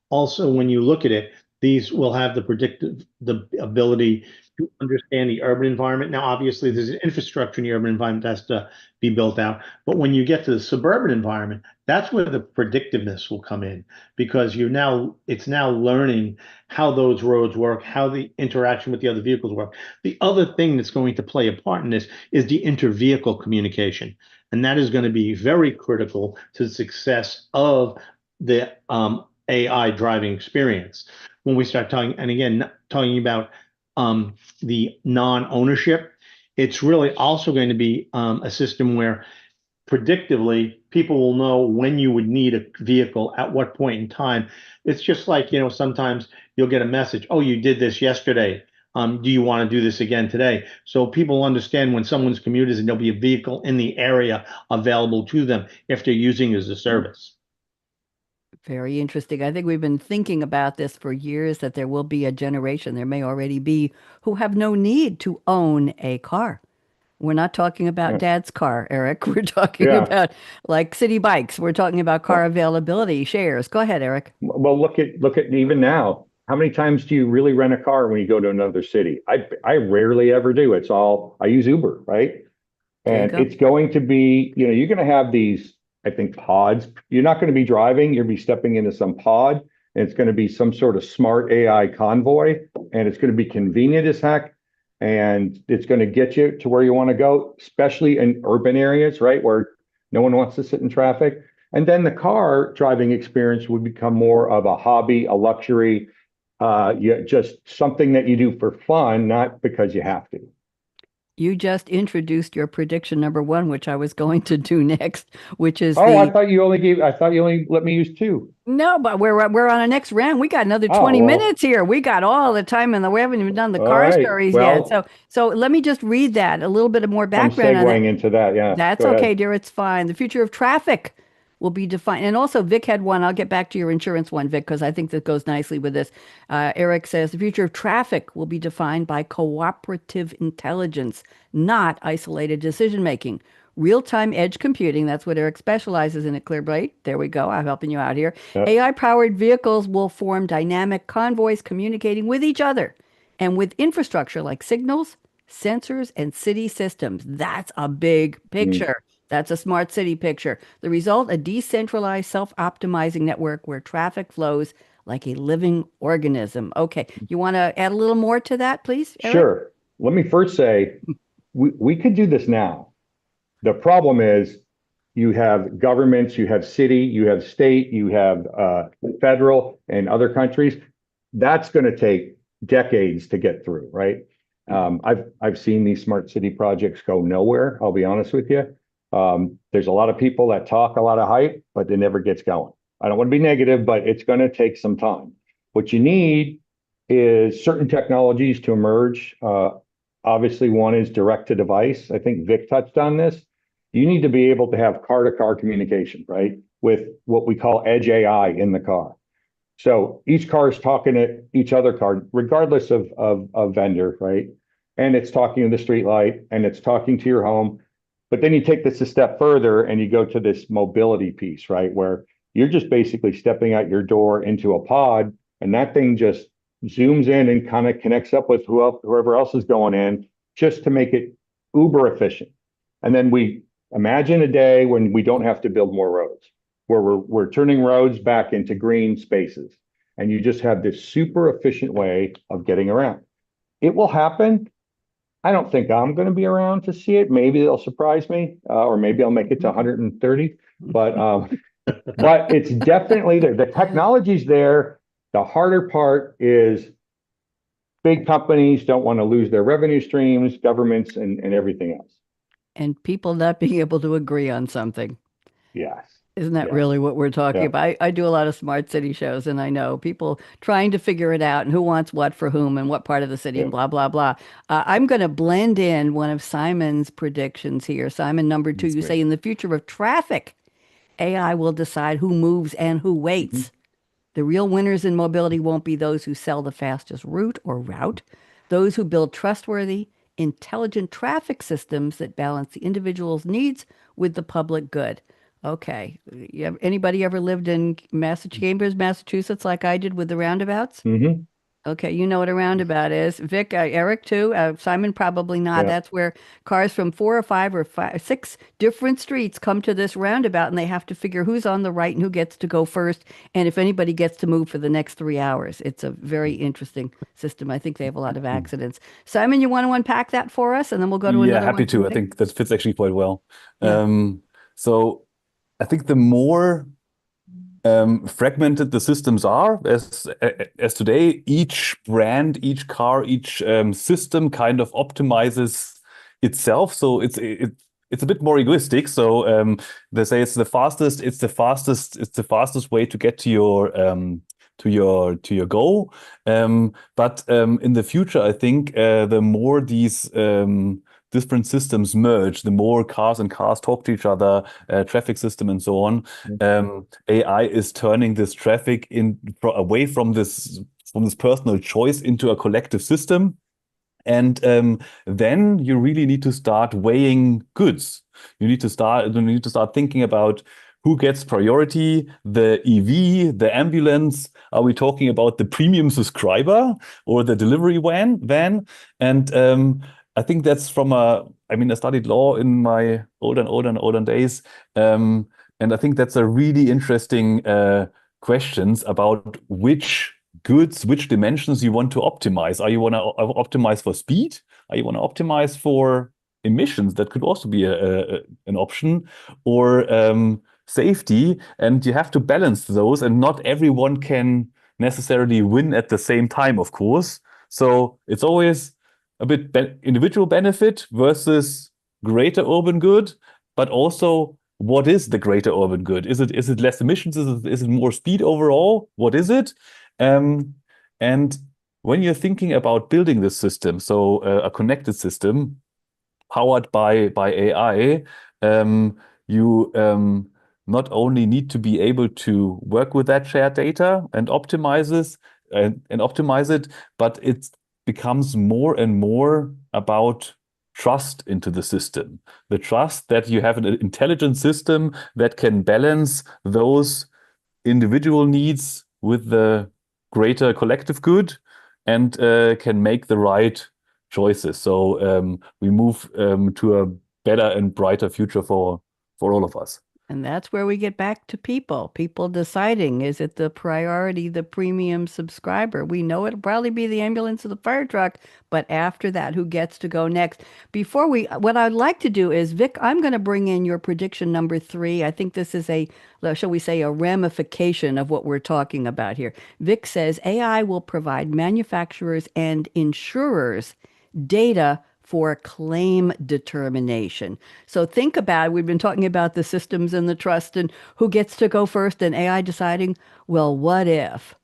Speaker 5: Also, when you look at it, these will have the ability to understand the urban environment. Now, obviously, there's an infrastructure in the urban environment that has to be built out. But when you get to the suburban environment, that's where the predictiveness will come in, because it's now learning how those roads work, how the interaction with the other vehicles work. The other thing that's going to play a part in this is the inter-vehicle communication. And that is going to be very critical to the success of the AI driving experience. When we start talking about the non-ownership, it's really also going to be a system where predictively people will know when you would need a vehicle at what point in time. It's just like, sometimes you'll get a message, oh, you did this yesterday. Do you want to do this again today? So people understand when someone's commuters and there'll be a vehicle in the area available to them if they're using it as a service.
Speaker 1: Very interesting. I think we've been thinking about this for years, that there will be a generation, there may already be, who have no need to own a car. We're not talking about
Speaker 2: Yeah.
Speaker 1: dad's car, Eric. We're talking
Speaker 2: Yeah.
Speaker 1: about like city bikes. We're talking about car availability, shares. Go ahead, Eric.
Speaker 2: Well, look at even now. How many times do you really rent a car when you go to another city? I rarely ever do. It's all I use Uber, right?
Speaker 1: There you
Speaker 2: And
Speaker 1: go.
Speaker 2: it's going to be, you're going to have these, I think, pods. You're not going to be driving. You'll be stepping into some pod, and it's going to be some sort of smart AI convoy, and it's going to be convenient as heck, and it's going to get you to where you want to go, especially in urban areas, right, where no one wants to sit in traffic. And then the car driving experience would become more of a hobby, a luxury, just something that you do for fun, not because you have to.
Speaker 1: You just introduced your prediction number one, which I was going to do next, which is
Speaker 2: Oh,
Speaker 1: the
Speaker 2: I thought you only let me use two.
Speaker 1: no, but we're on our next round. We got another
Speaker 2: Oh,
Speaker 1: 20
Speaker 2: well,
Speaker 1: minutes here. We got all the time and we haven't even done the
Speaker 2: all
Speaker 1: car
Speaker 2: right.
Speaker 1: stories yet.
Speaker 2: Well,
Speaker 1: So let me just read that, a little bit of more
Speaker 2: I'm
Speaker 1: background on that.
Speaker 2: segueing into that. Yeah,
Speaker 1: That's
Speaker 2: go
Speaker 1: okay,
Speaker 2: ahead.
Speaker 1: dear. It's fine. The future of traffic will be defined. And also, Vic had one. I'll get back to your insurance one, Vic, because I think that goes nicely with this. Eric says the future of traffic will be defined by cooperative intelligence, not isolated decision making. Real-time edge computing, that's what Eric specializes in at Clearblade. There we go. I'm helping you out here.
Speaker 2: Yeah.
Speaker 1: AI-powered vehicles will form dynamic convoys communicating with each other and with infrastructure like signals, sensors, and city systems. That's a big
Speaker 2: Mm.
Speaker 1: picture. That's a smart city picture. The result, a decentralized, self-optimizing network where traffic flows like a living organism. Okay, you want to add a little more to that, please, Eric?
Speaker 2: Sure. Let me first say we could do this now. The problem is you have governments, you have city, you have state, you have federal and other countries. That's going to take decades to get through, right? I've seen these smart city projects go nowhere. I'll be honest with you. There's a lot of people that talk a lot of hype, but it never gets going. I don't want to be negative, but it's going to take some time. What you need is certain technologies to emerge. Obviously, one is direct to device. I think Vic touched on this. You need to be able to have car to car communication, right? With what we call edge AI in the car. So each car is talking to each other car, regardless of vendor, right? And it's talking to the street light and it's talking to your home. But then you take this a step further and you go to this mobility piece, right? Where you're just basically stepping out your door into a pod and that thing just zooms in and kind of connects up with whoever else is going in just to make it uber efficient. And then we imagine a day when we don't have to build more roads, where we're turning roads back into green spaces. And you just have this super efficient way of getting around. It will happen. I don't think I'm going to be around to see it. Maybe they'll surprise me, or maybe I'll make it to 130. But it's definitely there. The technology's there. The harder part is big companies don't want to lose their revenue streams, governments, and everything else.
Speaker 1: And people not being able to agree on something.
Speaker 2: Yes.
Speaker 1: Isn't that
Speaker 2: Yes.
Speaker 1: really what we're talking
Speaker 2: Yeah.
Speaker 1: about? I do a lot of smart city shows, and I know people trying to figure it out and who wants what for whom and what part of the city and
Speaker 2: Yeah.
Speaker 1: blah, blah, blah. I'm going to blend in one of Simon's predictions here. Simon, number two,
Speaker 4: That's
Speaker 1: you
Speaker 4: great.
Speaker 1: say in the future of traffic, AI will decide who moves and who waits. The real winners in mobility won't be those who sell the fastest route or route, those who build trustworthy, intelligent traffic systems that balance the individual's needs with the public good. Okay. Anybody ever lived in Cambridge, Massachusetts, like I did with the roundabouts?
Speaker 2: Mm-hmm.
Speaker 1: Okay, you know what a roundabout is. Vic, Eric too. Simon probably not.
Speaker 2: Yeah.
Speaker 1: That's where cars from 4 or 5 or 6 different streets come to this roundabout, and they have to figure who's on the right and who gets to go first, and if anybody gets to move for the next 3 hours. It's a very interesting system. I think they have a lot of accidents. Simon, you want to unpack that for us, and then we'll go to
Speaker 4: Yeah,
Speaker 1: another
Speaker 4: happy
Speaker 1: one from
Speaker 4: to. I
Speaker 1: Vic?
Speaker 4: think that fits actually quite well.
Speaker 1: Yeah.
Speaker 4: So I think the more fragmented the systems are, as today, each brand, each car, each system kind of optimizes itself. So it's a bit more egoistic. So they say it's the fastest way to get to your goal. But in the future, I think the more these different systems merge, the more cars and cars talk to each other, traffic system and so on. AI is turning this traffic away from this personal choice into a collective system. And then you really need to start weighing goods. You need to start thinking about who gets priority, the EV, the ambulance. Are we talking about the premium subscriber or the delivery van? And I think that's I studied law in my older days. And I think that's a really interesting questions about which goods, which dimensions you want to optimize. Are you want to optimize for speed? Are you want to optimize for emissions? That could also be an option, or safety. And you have to balance those, and not everyone can necessarily win at the same time, of course. So it's always a bit individual benefit versus greater urban good, but also what is the greater urban good? Is it less emissions? Is it more speed overall? What is it? And when you're thinking about building this system, so a connected system powered by AI, you not only need to be able to work with that shared data and optimize it, but it becomes more and more about trust into the system. The trust that you have an intelligent system that can balance those individual needs with the greater collective good, and can make the right choices. So we move to a better and brighter future for all of us.
Speaker 1: And that's where we get back to people deciding, is it the priority, the premium subscriber? We know it'll probably be the ambulance or the fire truck, but after that, who gets to go next? What I'd like to do is, Vic, I'm going to bring in your prediction number 3. I think this is shall we say, a ramification of what we're talking about here. Vic says AI will provide manufacturers and insurers data for claim determination. So think about, we've been talking about the systems and the trust and who gets to go first, and AI deciding, well, what if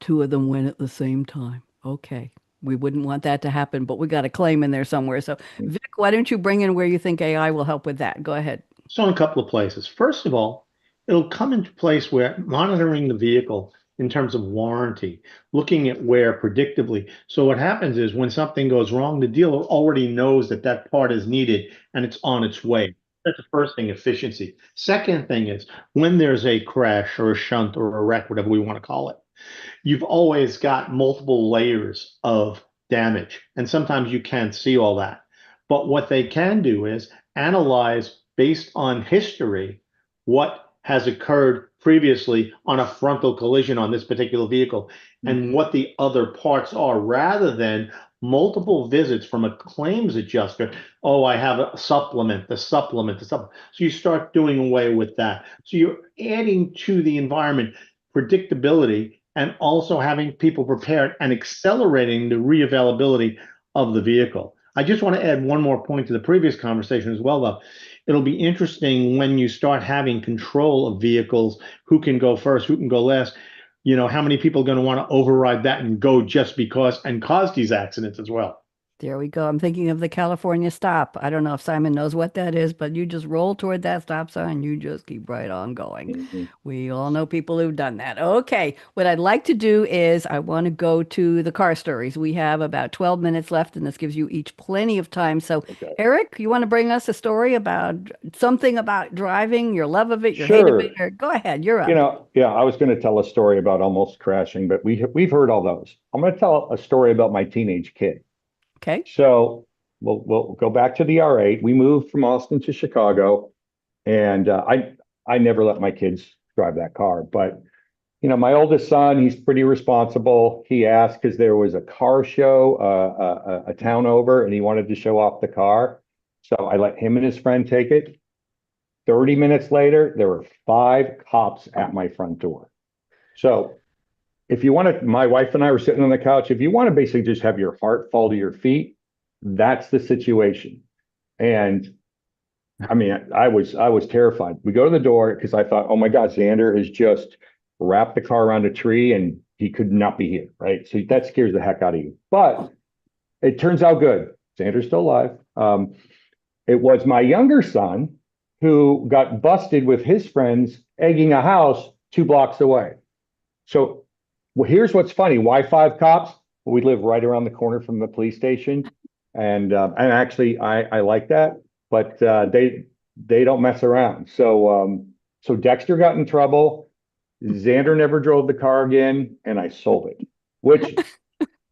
Speaker 1: 2 of them win at the same time? Okay, we wouldn't want that to happen, but we got a claim in there somewhere. So Vic, why don't you bring in where you think AI will help with that? Go ahead.
Speaker 5: So in a couple of places. First of all, it'll come into place where monitoring the vehicle in terms of warranty, looking at wear predictably. So what happens is when something goes wrong, the dealer already knows that that part is needed and it's on its way. That's the first thing, efficiency. Second thing is when there's a crash or a shunt or a wreck, whatever we want to call it, you've always got multiple layers of damage. And sometimes you can't see all that. But what they can do is analyze based on history what has occurred previously on a frontal collision on this particular vehicle and what the other parts are, rather than multiple visits from a claims adjuster. Oh, I have a supplement, the supplement. So you start doing away with that. So you're adding to the environment predictability and also having people prepared and accelerating the reavailability of the vehicle. I just want to add one more point to the previous conversation as well, though. It'll be interesting when you start having control of vehicles, who can go first, who can go last. You know, how many people are going to want to override that and go just because and cause these accidents as well?
Speaker 1: There we go. I'm thinking of the California stop. I don't know if Simon knows what that is, but you just roll toward that stop sign. You just keep right on going. We all know people who've done that. Okay. What I'd like to do is I want to go to the car stories. We have about 12 minutes left, and this gives you each plenty of time. So,
Speaker 2: Okay.
Speaker 1: Eric, you want to bring us a story about something about driving, your love of it, your hate of it? Or go ahead. You're up.
Speaker 2: I was going to tell a story about almost crashing, but we've heard all those. I'm going to tell a story about my teenage kid.
Speaker 1: Okay.
Speaker 2: So we'll go back to the R8. We moved from Austin to Chicago, and I never let my kids drive that car. But my oldest son, he's pretty responsible. He asked because there was a car show, a town over, and he wanted to show off the car. So I let him and his friend take it. 30 minutes later, there were 5 cops at my front door. So if you want to, my wife and I were sitting on the couch. If you want to basically just have your heart fall to your feet, that's the situation. And I mean, I was terrified. We go to the door because I thought, oh my God, Xander has just wrapped the car around a tree and he could not be here, right? So that scares the heck out of you. But it turns out good. Xander's still alive. It was my younger son who got busted with his friends egging a house 2 blocks away. So, well, here's what's funny. Why 5 cops? We live right around the corner from the police station, and actually I like that, but they don't mess around. So Dexter got in trouble. Xander never drove the car again, and I sold it, which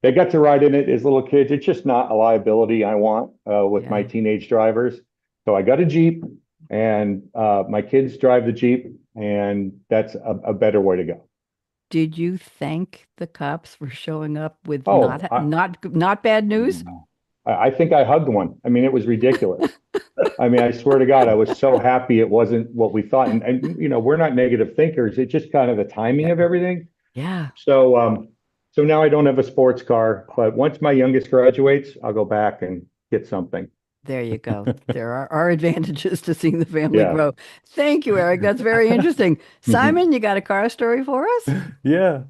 Speaker 2: they got to ride in it as little kids. It's just not a liability I want with my
Speaker 1: Yeah.
Speaker 2: teenage drivers. So I got a Jeep, and my kids drive the Jeep, and that's a better way to go.
Speaker 1: Did you thank the cops for showing up with
Speaker 2: Oh,
Speaker 1: not bad news?
Speaker 2: I think I hugged one. I mean, it was ridiculous. I mean, I swear to God, I was so happy it wasn't what we thought. And we're not negative thinkers. It's just kind of the timing of everything.
Speaker 1: Yeah.
Speaker 2: So now I don't have a sports car, but once my youngest graduates, I'll go back and get something.
Speaker 1: There you go. There are advantages to seeing the family
Speaker 2: Yeah.
Speaker 1: grow. Thank you, Eric. That's very interesting. Simon, you got a car story for us?
Speaker 4: Yeah.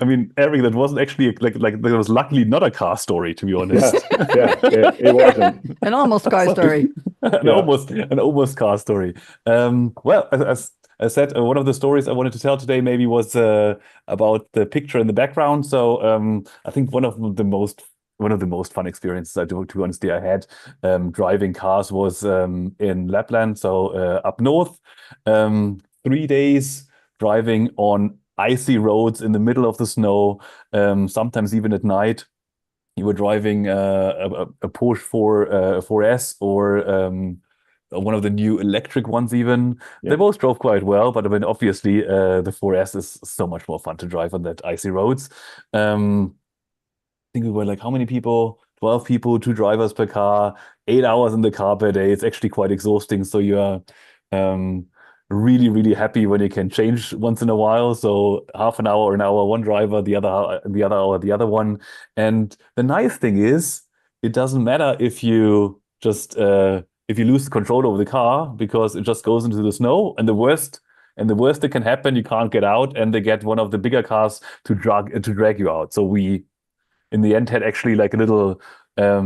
Speaker 4: I mean, Eric, that wasn't actually like there was luckily not a car story, to be honest.
Speaker 2: It wasn't.
Speaker 1: An almost car story.
Speaker 4: An almost car story. Well, as I said, one of the stories I wanted to tell today maybe was about the picture in the background. So I think one of the most fun experiences to be honest, I had driving cars was in Lapland, so up north. 3 days driving on icy roads in the middle of the snow, sometimes even at night. You were driving a Porsche 4S or one of the new electric ones even.
Speaker 2: Yeah.
Speaker 4: They both drove quite well, but I mean, obviously the 4S is so much more fun to drive on that icy roads. I think we were like, how many people? 12 people, 2 drivers per car, 8 hours in the car per day. It's actually quite exhausting. So you're really, really happy when you can change once in a while. So half an hour or an hour, one driver, the other hour, the other one. And the nice thing is, it doesn't matter if you just if you lose control over the car, because it just goes into the snow. And the worst that can happen, you can't get out, and they get one of the bigger cars to drag you out. So we, in the end, had actually like a little how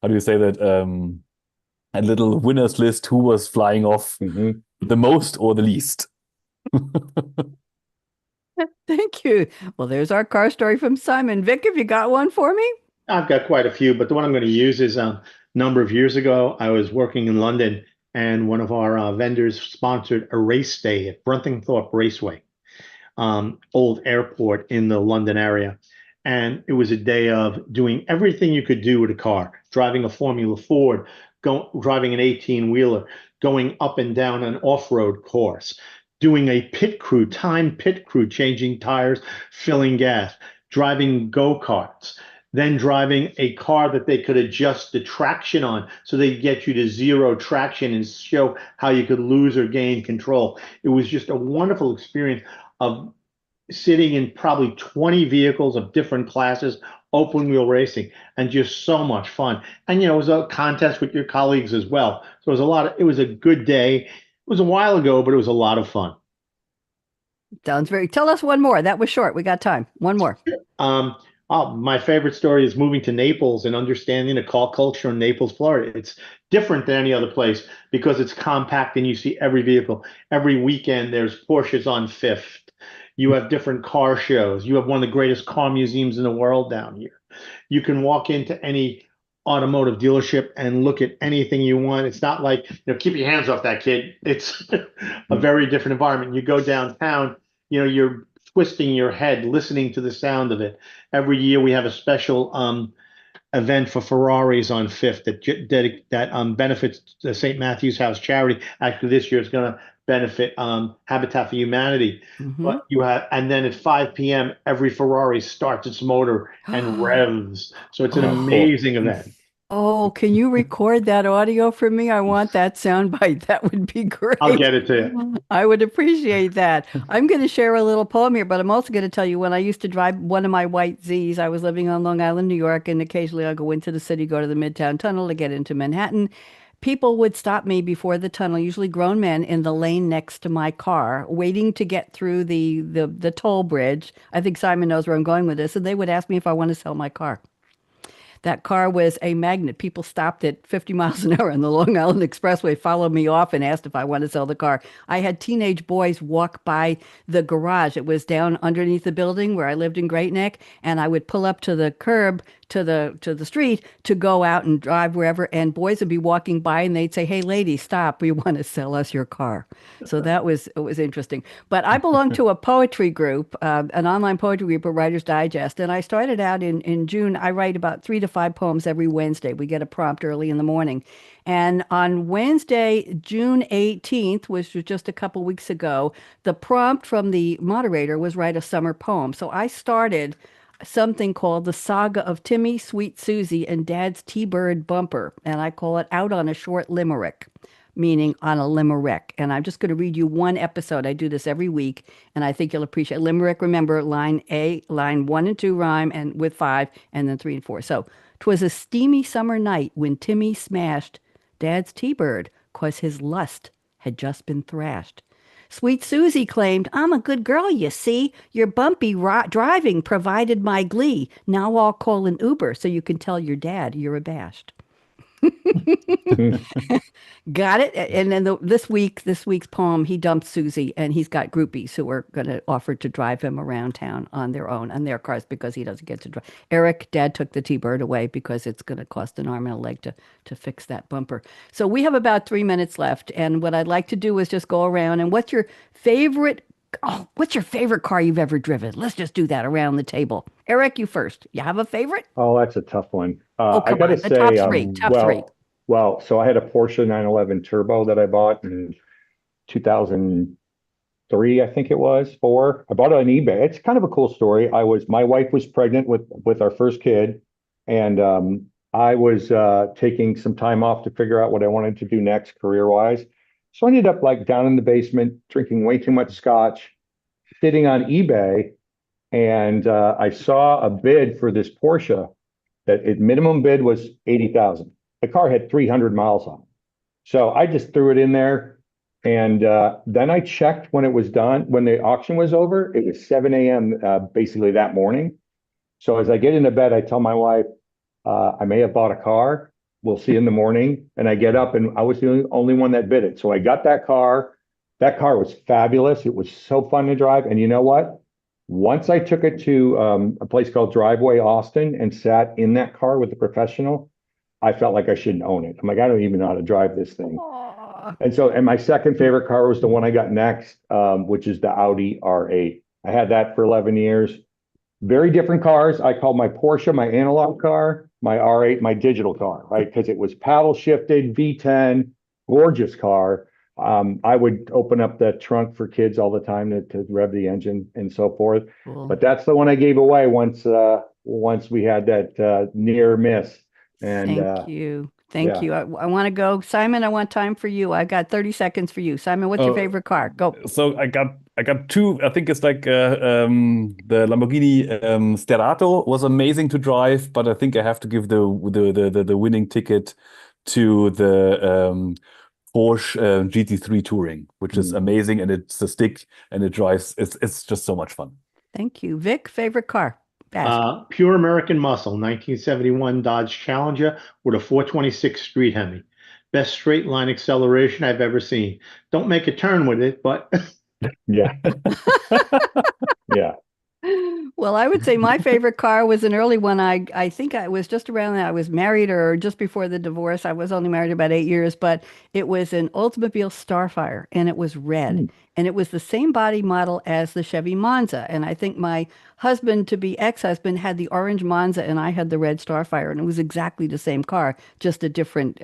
Speaker 4: do you say that, a little winners list, who was flying off the most or the least.
Speaker 1: Thank you. Well, there's our car story from Simon. Vic, have you got one for me?
Speaker 5: I've got quite a few, but the one I'm going to use is a number of years ago. I was working in London, and one of our vendors sponsored a race day at Bruntingthorpe Raceway, old airport in the London area. And it was a day of doing everything you could do with a car, driving a Formula Ford, driving an 18-wheeler, going up and down an off-road course, doing a timed pit crew, changing tires, filling gas, driving go-karts, then driving a car that they could adjust the traction on so they could get you to zero traction and show how you could lose or gain control. It was just a wonderful experience of sitting in probably 20 vehicles of different classes, open wheel racing, and just so much fun. And it was a contest with your colleagues as well. So it was a good day. It was a while ago, but it was a lot of fun.
Speaker 1: Tell us one more. That was short. We got time. One more.
Speaker 5: My favorite story is moving to Naples and understanding the car culture in Naples, Florida. It's different than any other place because it's compact and you see every vehicle. Every weekend there's Porsches on Fifth. You have different car shows. You have one of the greatest car museums in the world down here. You can walk into any automotive dealership and look at anything you want. It's not like, keep your hands off that, kid. It's a very different environment. You go downtown, you're twisting your head, listening to the sound of it. Every year we have a special event for Ferraris on Fifth that benefits the St. Matthew's House charity. Actually, this year it's going to benefit Habitat for Humanity. But and then at 5 p.m. every Ferrari starts its motor and revs. So it's an amazing event.
Speaker 1: Oh, can you record that audio for me? I want that sound bite. That would be great.
Speaker 5: I'll get it to you.
Speaker 1: I would appreciate that. I'm going to share a little poem here, but I'm also going to tell you when I used to drive one of my white Z's, I was living on Long Island, New York, and occasionally I'll go into the city, go to the Midtown Tunnel to get into Manhattan. People would stop me before the tunnel, usually grown men, in the lane next to my car, waiting to get through the toll bridge. I think Simon knows where I'm going with this. And they would ask me if I want to sell my car. That car was a magnet. People stopped at 50 miles an hour on the Long Island Expressway, followed me off and asked if I wanted to sell the car. I had teenage boys walk by the garage. It was down underneath the building where I lived in Great Neck, and I would pull up to the curb to the street to go out and drive wherever, and boys would be walking by and they'd say, "Hey lady, stop, we want to sell us your car." So it was interesting. But I belong to a poetry group, an online poetry group, a Writer's Digest, and I started out in June. I write about 3 to 5 poems every Wednesday. We get a prompt early in the morning, and on Wednesday, June 18th, which was just a couple weeks ago, the prompt from the moderator was write a summer poem. So I started something called The Saga of Timmy, Sweet Susie, and Dad's T-Bird Bumper. And I call it Out on a Short Limerick, meaning on a limerick. And I'm just going to read you one episode. I do this every week, and I think you'll appreciate limerick. Remember, line 1 and 2 rhyme, and with 5, and then 3 and 4. So, 'twas a steamy summer night when Timmy smashed Dad's T-Bird, 'cause his lust had just been thrashed. Sweet Susie claimed, "I'm a good girl, you see. Your bumpy driving provided my glee. Now I'll call an Uber so you can tell your dad you're abashed." Got it? And then this week's poem, he dumped Susie, and he's got groupies who are going to offer to drive him around town on their own, on their cars, because he doesn't get to drive. Eric, Dad took the T-Bird away because it's going to cost an arm and a leg to fix that bumper. So we have about 3 minutes left, and what I'd like to do is just go around. And what's your favorite car you've ever driven? Let's just do that around the table. Eric, you first. You have a favorite?
Speaker 2: Oh, that's a tough one.
Speaker 1: Oh,
Speaker 2: I
Speaker 1: come
Speaker 2: gotta
Speaker 1: on, the
Speaker 2: say,
Speaker 1: top three.
Speaker 2: well, so I had a Porsche 911 Turbo that I bought in 2003, I think it was, 4. I bought it on eBay. It's kind of a cool story. My wife was pregnant with our first kid, and I was taking some time off to figure out what I wanted to do next career-wise. So I ended up like down in the basement, drinking way too much scotch, sitting on eBay, and I saw a bid for this Porsche that its minimum bid was 80,000. The car had 300 miles on it. So I just threw it in there. And then I checked when it was done, when the auction was over. It was 7 a.m. Basically that morning. So as I get into bed, I tell my wife, I may have bought a car. We'll see in the morning. And I get up, and I was the only one that bid it. So I got that car. That car was fabulous. It was so fun to drive. And you know what? Once I took it to a place called Driveway Austin and sat in that car with a professional, I felt like I shouldn't own it. I'm like, I don't even know how to drive this thing.
Speaker 1: Aw.
Speaker 2: And my second favorite car was the one I got next, which is the Audi R8. I had that for 11 years. Very different cars. I called my Porsche my analog car, my R8 my digital car, right? Because it was paddle shifted, V10, gorgeous car. I would open up the trunk for kids all the time to rev the engine and so forth.
Speaker 1: Cool.
Speaker 2: But that's the one I gave away once we had that near miss. And
Speaker 1: Thank you. Thank
Speaker 2: yeah.
Speaker 1: you. I want to go. Simon, I want time for you. I've got 30 seconds for you. Simon, what's your favorite car? Go.
Speaker 4: So I got two. I think it's like the Lamborghini Sterato was amazing to drive, but I think I have to give the winning ticket to the Porsche GT3 Touring, which is amazing, and it's a stick and it drives. It's just so much fun.
Speaker 1: Thank you. Vic, favorite car? Fast.
Speaker 5: Pure American Muscle, 1971 Dodge Challenger with a 426 Street Hemi. Best straight line acceleration I've ever seen. Don't make a turn with it, but
Speaker 2: Yeah. Yeah.
Speaker 1: Well, I would say my favorite car was an early one. I think I was just around that. I was married or just before the divorce. I was only married about 8 years, but it was an Oldsmobile Starfire, and it was red. And it was the same body model as the Chevy Monza. And I think my husband-to-be ex-husband had the orange Monza, and I had the red Starfire, and it was exactly the same car, just a different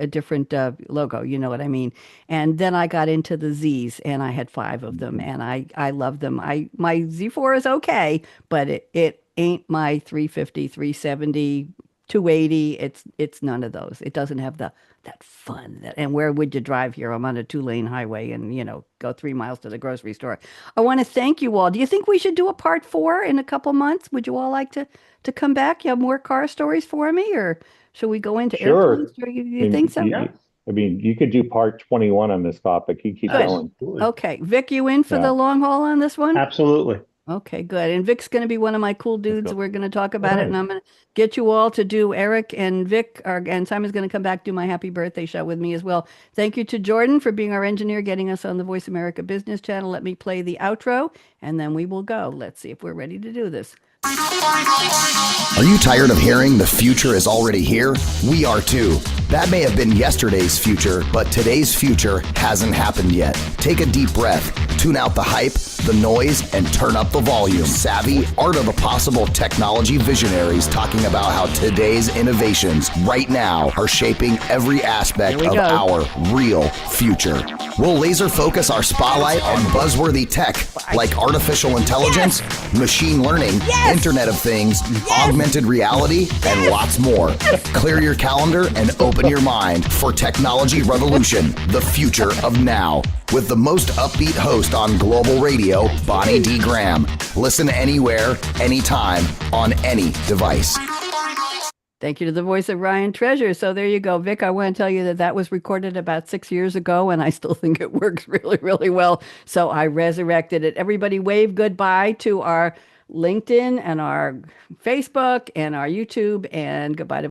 Speaker 1: logo. You know what I mean? And then I got into the Zs, and I had 5 of them, and I love them. My Z4 is okay, but it ain't my 350, 370, 280. It's none of those. It doesn't have that fun. And where would you drive here? I'm on a 2-lane highway and, go 3 miles to the grocery store. I want to thank you all. Do you think we should do a part 4 in a couple months? Would you all like to come back? You have more car stories for me, or should we go into
Speaker 2: Sure.
Speaker 1: airplanes? You think so?
Speaker 5: Yeah.
Speaker 2: I mean, you could do part 21 on this topic. You keep
Speaker 1: Good.
Speaker 2: going.
Speaker 5: Absolutely.
Speaker 1: Okay. Vic, you in for
Speaker 2: Yeah.
Speaker 1: the long haul on this one?
Speaker 5: Absolutely.
Speaker 1: Okay, good. And Vic's going to be one of my cool dudes.
Speaker 4: go.
Speaker 1: We're going to talk about it,
Speaker 4: Alright.
Speaker 1: and I'm going to get you all to do Eric and Vic, and Simon's going to come back do my happy birthday show with me as well. Thank you to Jordan for being our engineer, getting us on the Voice America Business Channel. Let me play the outro, and then we will go. Let's see if we're ready to do this.
Speaker 3: Are you tired of hearing the future is already here? We are too. That may have been yesterday's future, but today's future hasn't happened yet. Take a deep breath, tune out the hype, the noise, and turn up the volume. Savvy, art of the possible technology visionaries talking about how today's innovations right now are shaping every aspect
Speaker 1: Here
Speaker 3: of
Speaker 1: we go.
Speaker 3: our real future. We'll laser focus our spotlight on buzzworthy tech like artificial intelligence, machine learning, Internet of Things, augmented reality, and lots more. Clear your calendar and open your mind for Technology Revolution, the future of now. With the most upbeat host on global radio, Bonnie D. Graham. Listen anywhere, anytime, on any device.
Speaker 1: Thank you to the voice of Ryan Treasure. So there you go. Vic, I want to tell you that that was recorded about 6 years ago, and I still think it works really, really well. So I resurrected it. Everybody wave goodbye to our LinkedIn and our Facebook and our YouTube, and goodbye to